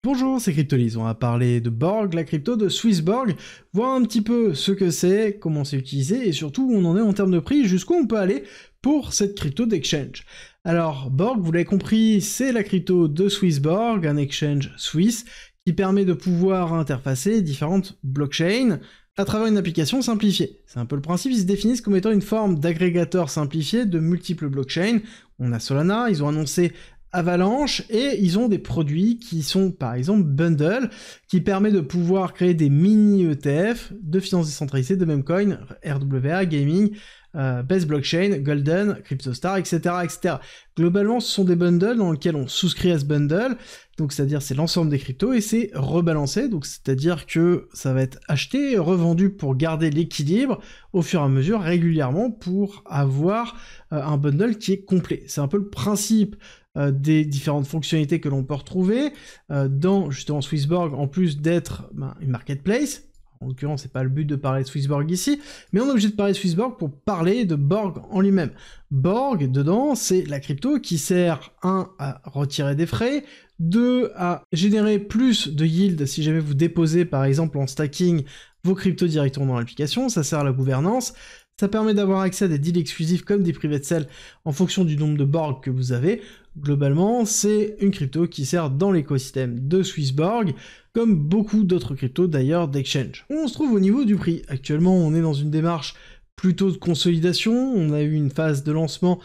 Bonjour, c'est Cryptolyse, on va parler de Borg, la crypto de Swissborg, voir un petit peu ce que c'est, comment c'est utilisé, et surtout où on en est en termes de prix, jusqu'où on peut aller pour cette crypto d'exchange. Alors, Borg, vous l'avez compris, c'est la crypto de Swissborg, un exchange suisse, qui permet de pouvoir interfacer différentes blockchains à travers une application simplifiée. C'est un peu le principe, ils se définissent comme étant une forme d'agrégateur simplifié de multiples blockchains. On a Solana, ils ont annoncé Avalanche, et ils ont des produits qui sont par exemple Bundle, qui permet de pouvoir créer des mini ETF de finances décentralisées, de même coin, RWA, Gaming, Best Blockchain, Golden, CryptoStar, etc., etc. Globalement, ce sont des bundles dans lesquels on souscrit à ce bundle, donc c'est-à-dire c'est l'ensemble des cryptos, et c'est rebalancé, donc c'est-à-dire que ça va être acheté et revendu pour garder l'équilibre au fur et à mesure, régulièrement, pour avoir un bundle qui est complet. C'est un peu le principe des différentes fonctionnalités que l'on peut retrouver dans justement Swissborg, en plus d'être une marketplace. En l'occurrence, c'est pas le but de parler de Swissborg ici, mais on est obligé de parler de Swissborg pour parler de Borg en lui-même. Borg, dedans, c'est la crypto qui sert, 1, à retirer des frais, 2, à générer plus de yield si jamais vous déposez, par exemple, en stacking, vos cryptos directement dans l'application, ça sert à la gouvernance, ça permet d'avoir accès à des deals exclusifs comme des private sales en fonction du nombre de Borg que vous avez. Globalement, c'est une crypto qui sert dans l'écosystème de Swissborg, comme beaucoup d'autres cryptos d'ailleurs d'exchange. On se trouve au niveau du prix. Actuellement, on est dans une démarche plutôt de consolidation. On a eu une phase de lancement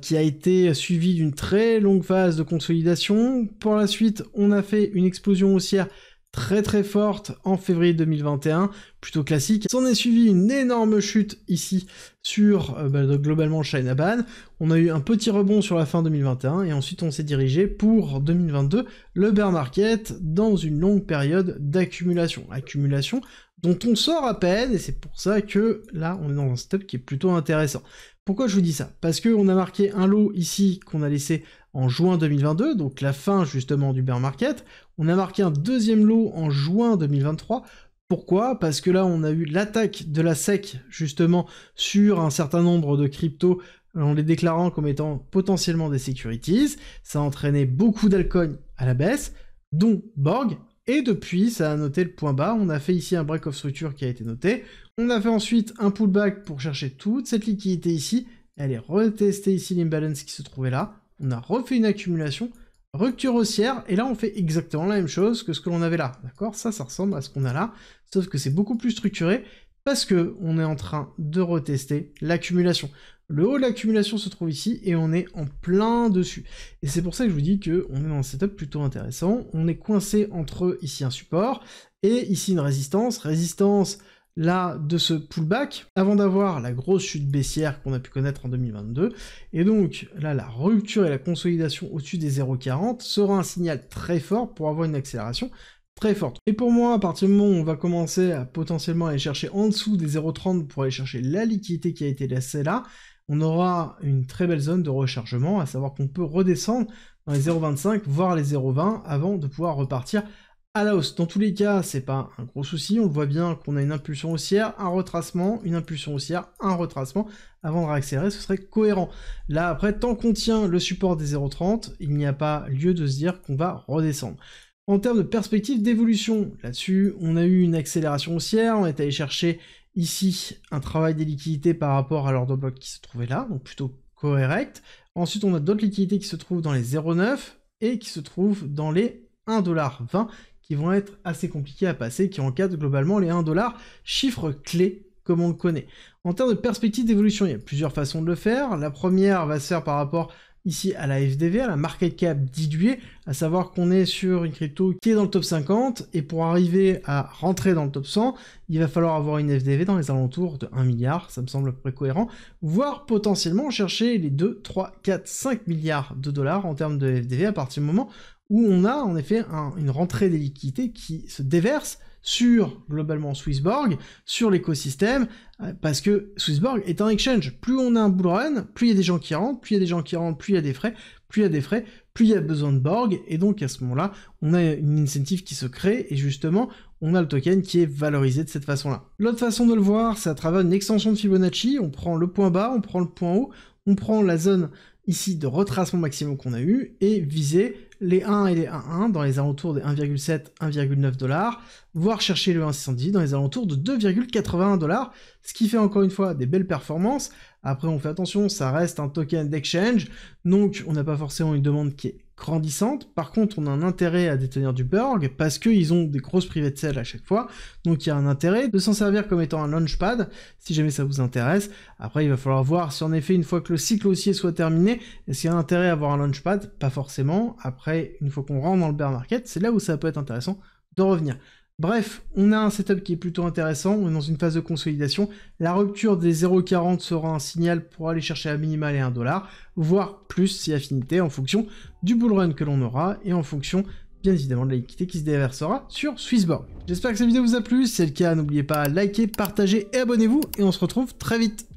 qui a été suivie d'une très longue phase de consolidation. Pour la suite, on a fait une explosion haussière très très forte en février 2021, plutôt classique. S'en est suivi une énorme chute ici sur globalement Chinaban. On a eu un petit rebond sur la fin 2021 et ensuite on s'est dirigé pour 2022, le bear market, dans une longue période d'accumulation. Accumulation dont on sort à peine, et c'est pour ça que là on est dans un setup qui est plutôt intéressant. Pourquoi je vous dis ça? Parce qu'on a marqué un lot ici qu'on a laissé en juin 2022, donc la fin justement du bear market. On a marqué un deuxième lot en juin 2023. Pourquoi? Parce que là on a eu l'attaque de la SEC justement sur un certain nombre de cryptos en les déclarant comme étant potentiellement des securities. Ça a entraîné beaucoup d'altcoins à la baisse, dont Borg. Et depuis, ça a noté le point bas. On a fait ici un break of structure qui a été noté. On a fait ensuite un pullback pour chercher toute cette liquidité ici. Elle est retestée ici l'imbalance qui se trouvait là. On a refait une accumulation, rupture haussière, et là on fait exactement la même chose que ce que l'on avait là. D'accord? Ça ressemble à ce qu'on a là, sauf que c'est beaucoup plus structuré, parce que on est en train de retester l'accumulation. Le haut de l'accumulation se trouve ici, et on est en plein dessus. Et c'est pour ça que je vous dis qu'on est dans un setup plutôt intéressant. On est coincé entre ici un support, et ici une résistance là de ce pullback, avant d'avoir la grosse chute baissière qu'on a pu connaître en 2022, et donc là la rupture et la consolidation au-dessus des 0,40 sera un signal très fort pour avoir une accélération très forte. Et pour moi, à partir du moment où on va commencer à potentiellement aller chercher en dessous des 0,30 pour aller chercher la liquidité qui a été laissée là, on aura une très belle zone de rechargement, à savoir qu'on peut redescendre dans les 0,25, voire les 0,20, avant de pouvoir repartir à la hausse. Dans tous les cas, c'est pas un gros souci, on voit bien qu'on a une impulsion haussière, un retracement, une impulsion haussière, un retracement, avant de réaccélérer, ce serait cohérent. Là, après, tant qu'on tient le support des 0,30, il n'y a pas lieu de se dire qu'on va redescendre. En termes de perspective d'évolution, là-dessus, on a eu une accélération haussière, on est allé chercher ici un travail des liquidités par rapport à l'order bloc qui se trouvait là, donc plutôt correct. Ensuite, on a d'autres liquidités qui se trouvent dans les 0,9 et qui se trouvent dans les 1,20$, qui vont être assez compliqués à passer, qui encadrent globalement les 1$, chiffre clé comme on le connaît. En termes de perspective d'évolution, il y a plusieurs façons de le faire. La première va se faire par rapport ici à la FDV, à la market cap diluée, à savoir qu'on est sur une crypto qui est dans le top 50, et pour arriver à rentrer dans le top 100, il va falloir avoir une FDV dans les alentours de 1 milliard, ça me semble à peu près cohérent, voire potentiellement chercher les 2, 3, 4, 5 milliards de dollars en termes de FDV à partir du moment où on a en effet une rentrée des liquidités qui se déverse sur, globalement, Swissborg, sur l'écosystème, parce que Swissborg est un exchange. Plus on a un bull run, plus il y a des gens qui rentrent, plus il y a des gens qui rentrent, plus il y a des frais, plus il y a des frais, plus il y a besoin de Borg, et donc à ce moment-là, on a une incentive qui se crée, et justement, on a le token qui est valorisé de cette façon-là. L'autre façon de le voir, c'est à travers une extension de Fibonacci, on prend le point bas, on prend le point haut, on prend la zone ici de retracement maximum qu'on a eu, et viser les 1 et les 1.1 dans les alentours des 1,7, 1,9 $, voire chercher le 1,610 dans les alentours de 2,81 $, ce qui fait encore une fois des belles performances. Après, on fait attention, ça reste un token d'exchange, donc on n'a pas forcément une demande qui est grandissante. Par contre, on a un intérêt à détenir du Burg, parce qu'ils ont des grosses private sales à chaque fois, donc il y a un intérêt de s'en servir comme étant un launchpad, si jamais ça vous intéresse. Après, il va falloir voir si en effet, une fois que le cycle haussier soit terminé, est-ce qu'il y a un intérêt à avoir un launchpad? Pas forcément. Après, une fois qu'on rentre dans le bear market, c'est là où ça peut être intéressant de revenir. Bref, on a un setup qui est plutôt intéressant, on est dans une phase de consolidation. La rupture des 0,40 sera un signal pour aller chercher à minima les 1 $, voire plus si affinité, en fonction du bull run que l'on aura, et en fonction, bien évidemment, de la liquidité qui se déversera sur Swissborg. J'espère que cette vidéo vous a plu, si c'est le cas, n'oubliez pas de liker, partager et abonnez-vous, et on se retrouve très vite.